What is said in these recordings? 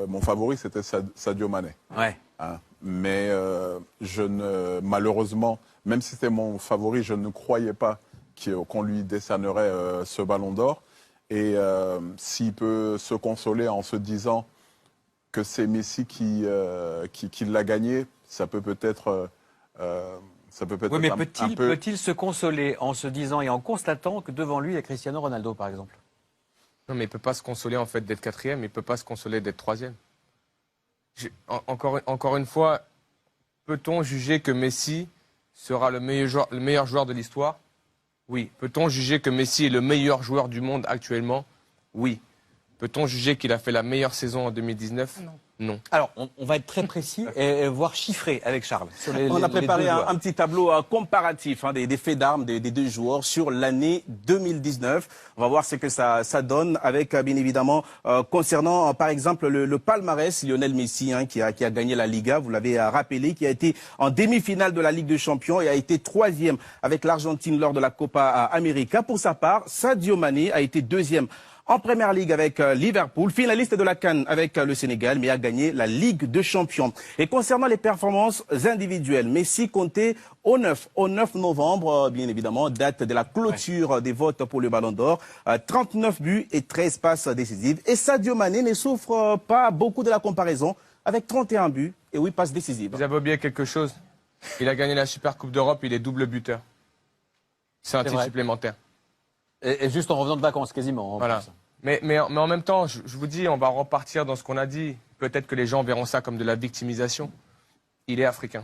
mon favori, c'était Sadio Mané. Ouais. Hein. Mais malheureusement, même si c'était mon favori, je ne croyais pas qu'on lui décernerait ce ballon d'or. Et s'il peut se consoler en se disant que c'est Messi qui l'a gagné, ça peut peut-être... oui, mais peut-il se consoler en se disant et en constatant que devant lui, il y a Cristiano Ronaldo, par exemple? Non, mais il ne peut pas se consoler en fait d'être quatrième, il ne peut pas se consoler d'être troisième. Encore une fois, peut-on juger que Messi sera le meilleur joueur de l'histoire? Oui. Peut-on juger que Messi est le meilleur joueur du monde actuellement? Oui. Peut-on juger qu'il a fait la meilleure saison en 2019? Non. Non. Alors, on va être très précis et voire chiffré avec Charles. On a préparé un petit tableau comparatif des faits d'armes des deux joueurs sur l'année 2019. On va voir ce que ça donne avec, bien évidemment, concernant, par exemple, le palmarès, Lionel Messi, qui a gagné la Liga, vous l'avez rappelé, qui a été en demi-finale de la Ligue des Champions et a été troisième avec l'Argentine lors de la Copa América. Pour sa part, Sadio Mané a été deuxième en Première Ligue avec Liverpool, finaliste de la CAN avec le Sénégal, mais a gagné la Ligue des Champions. Et concernant les performances individuelles, Messi comptait au 9 novembre, bien évidemment, date de la clôture des votes pour le Ballon d'Or, 39 buts et 13 passes décisives. Et Sadio Mané ne souffre pas beaucoup de la comparaison avec 31 buts et 8 passes décisives. Vous avez oublié quelque chose. Il a gagné la Super Coupe d'Europe, il est double buteur. C'est un titre supplémentaire. Et juste en revenant de vacances, quasiment. Voilà. Mais en même temps, je vous dis, on va repartir dans ce qu'on a dit. Peut-être que les gens verront ça comme de la victimisation. Il est africain.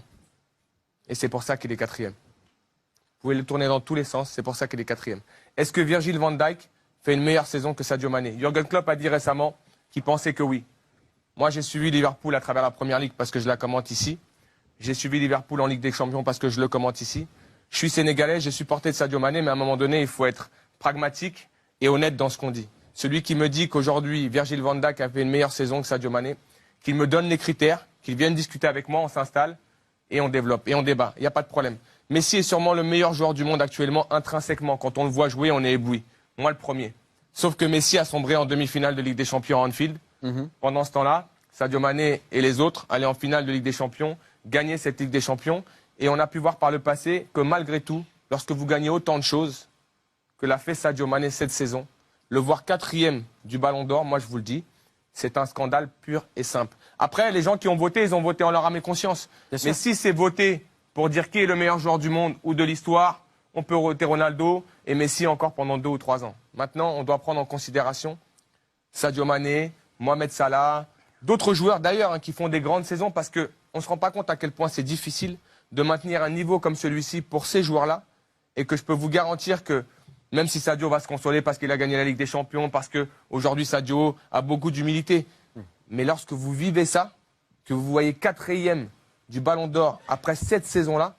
Et c'est pour ça qu'il est quatrième. Vous pouvez le tourner dans tous les sens, c'est pour ça qu'il est quatrième. Est-ce que Virgil van Dijk fait une meilleure saison que Sadio Mané? Jürgen Klopp a dit récemment qu'il pensait que oui. Moi, j'ai suivi Liverpool à travers la Première Ligue parce que je la commente ici. J'ai suivi Liverpool en Ligue des Champions parce que je le commente ici. Je suis sénégalais, j'ai supporté Sadio Mané, mais à un moment donné, il faut être pragmatique et honnête dans ce qu'on dit. Celui qui me dit qu'aujourd'hui, Virgil van Dijk a fait une meilleure saison que Sadio Mané, qu'il me donne les critères, qu'il vienne discuter avec moi, on s'installe et on développe et on débat. Il n'y a pas de problème. Messi est sûrement le meilleur joueur du monde actuellement, intrinsèquement. Quand on le voit jouer, on est ébloui. Moi, le premier. Sauf que Messi a sombré en demi-finale de Ligue des Champions à Anfield. Pendant ce temps-là, Sadio Mané et les autres allaient en finale de Ligue des Champions, gagner cette Ligue des Champions. Et on a pu voir par le passé que malgré tout, lorsque vous gagnez autant de choses que l'a fait Sadio Mané cette saison, le voir quatrième du Ballon d'Or, moi je vous le dis, c'est un scandale pur et simple. Après, les gens qui ont voté, ils ont voté en leur âme et conscience. Mais si c'est voté pour dire qui est le meilleur joueur du monde ou de l'histoire, on peut voter Ronaldo et Messi encore pendant 2 ou 3 ans. Maintenant, on doit prendre en considération Sadio Mané, Mohamed Salah, d'autres joueurs d'ailleurs qui font des grandes saisons parce qu'on ne se rend pas compte à quel point c'est difficile de maintenir un niveau comme celui-ci pour ces joueurs-là et que je peux vous garantir que même si Sadio va se consoler parce qu'il a gagné la Ligue des Champions, parce qu'aujourd'hui Sadio a beaucoup d'humilité, mais lorsque vous vivez ça, que vous voyez quatrième du Ballon d'Or après cette saison-là,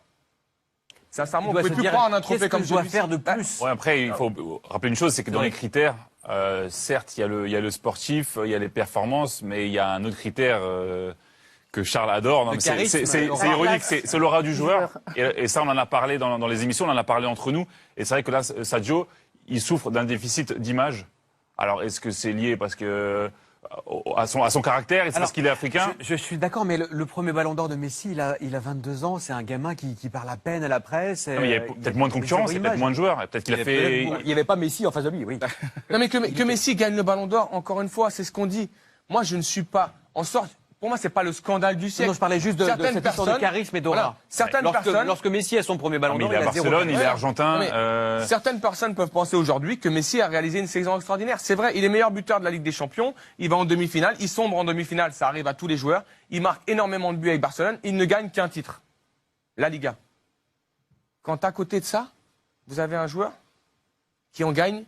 sincèrement, on ne peut plus prendre un trophée comme celui-ci. Faire de plus. Ouais, après, il faut rappeler une chose, c'est que dans les critères, certes, il y a le sportif, il y a les performances, mais il y a un autre critère que Charles adore. C'est ironique, c'est l'aura du joueur. Et ça, on en a parlé dans les émissions, on en a parlé entre nous. Et c'est vrai que là, Sadio, il souffre d'un déficit d'image. Alors, est-ce que c'est lié parce que à son caractère, et c'est parce qu'il est africain? Je suis d'accord, mais le premier Ballon d'Or de Messi, il a 22 ans, c'est un gamin qui parle à peine à la presse. Non, mais il y a peut-être moins de concurrence, il y a peut-être moins de joueurs. Peut-être qu'il a fait. Il n'y avait pas Messi en face de lui, oui. Non, mais que Messi gagne le Ballon d'Or, encore une fois, c'est ce qu'on dit. Moi, je ne suis pas en sorte. Pour moi, c'est pas le scandale du siècle. Non, je parlais juste de cette histoire de charisme et d'aura. Voilà, certaines personnes. Lorsque Messi a son premier Ballon d'Or, il est à Barcelone, il est argentin. Certaines personnes peuvent penser aujourd'hui que Messi a réalisé une saison extraordinaire. C'est vrai, il est meilleur buteur de la Ligue des Champions. Il va en demi-finale, il sombre en demi-finale, ça arrive à tous les joueurs. Il marque énormément de buts avec Barcelone. Il ne gagne qu'un titre, la Liga. Quand à côté de ça, vous avez un joueur qui en gagne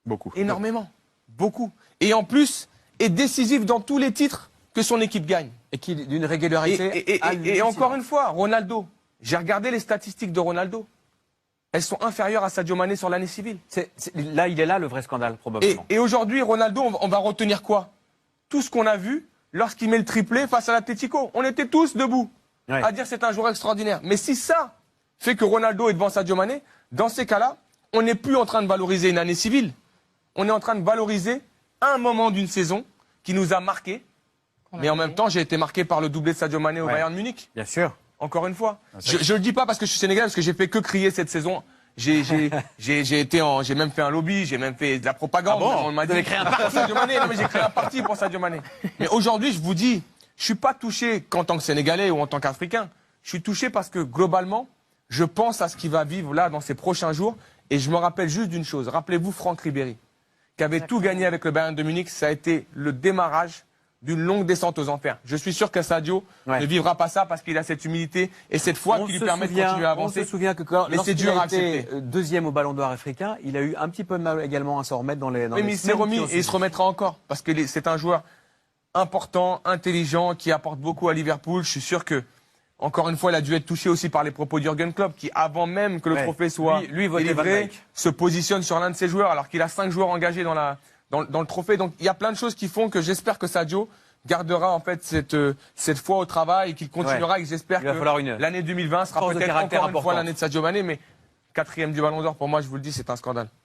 beaucoup, énormément, beaucoup, et en plus est décisif dans tous les titres que son équipe gagne. Et qui d'une régularité. Et encore une fois, Ronaldo. J'ai regardé les statistiques de Ronaldo. Elles sont inférieures à Sadio Mané sur l'année civile. Là, il est là le vrai scandale, probablement. Et aujourd'hui, Ronaldo, on va retenir quoi? Tout ce qu'on a vu lorsqu'il met le triplé face à l'Atlético. On était tous debout à dire c'est un joueur extraordinaire. Mais si ça fait que Ronaldo est devant Sadio Mané, dans ces cas-là, on n'est plus en train de valoriser une année civile. On est en train de valoriser un moment d'une saison qui nous a marqués. Mais en même temps, j'ai été marqué par le doublé de Sadio Mané au Bayern de Munich. Bien sûr. Encore une fois. Je le dis pas parce que je suis sénégalais, parce que j'ai fait que crier cette saison. J'ai même fait un lobby, j'ai même fait de la propagande. Ah bon, on m'a dit créé un parti. Sadio Mané. Non, mais j'ai créé un parti pour Sadio Mané. Mais aujourd'hui, je vous dis, je suis pas touché qu'en tant que Sénégalais ou en tant qu'Africain. Je suis touché parce que globalement, je pense à ce qu'il va vivre là dans ces prochains jours. Et je me rappelle juste d'une chose. Rappelez-vous Franck Ribéry, qui avait tout gagné avec le Bayern de Munich. Ça a été le démarrage d'une longue descente aux enfers. Je suis sûr que Sadio ne vivra pas ça parce qu'il a cette humilité et cette foi qui lui permet de continuer à avancer. On se souvient que lorsqu'il a été deuxième au Ballon d'Or africain, il a eu un petit peu de mal également à s'en remettre dans les. Mais il s'est remis et il se remettra encore parce que c'est un joueur important, intelligent, qui apporte beaucoup à Liverpool. Je suis sûr que, encore une fois, il a dû être touché aussi par les propos de Jürgen Klopp, qui, avant même que le trophée soit délivré, se positionne sur l'un de ses joueurs, alors qu'il a 5 joueurs engagés dans le trophée. Donc, il y a plein de choses qui font que j'espère que Sadio gardera en fait cette foi au travail et qu'il continuera. Et j'espère que l'année 2020 sera peut-être encore une fois l'année de Sadio Mané, mais 4e du Ballon d'Or, pour moi, je vous le dis, c'est un scandale.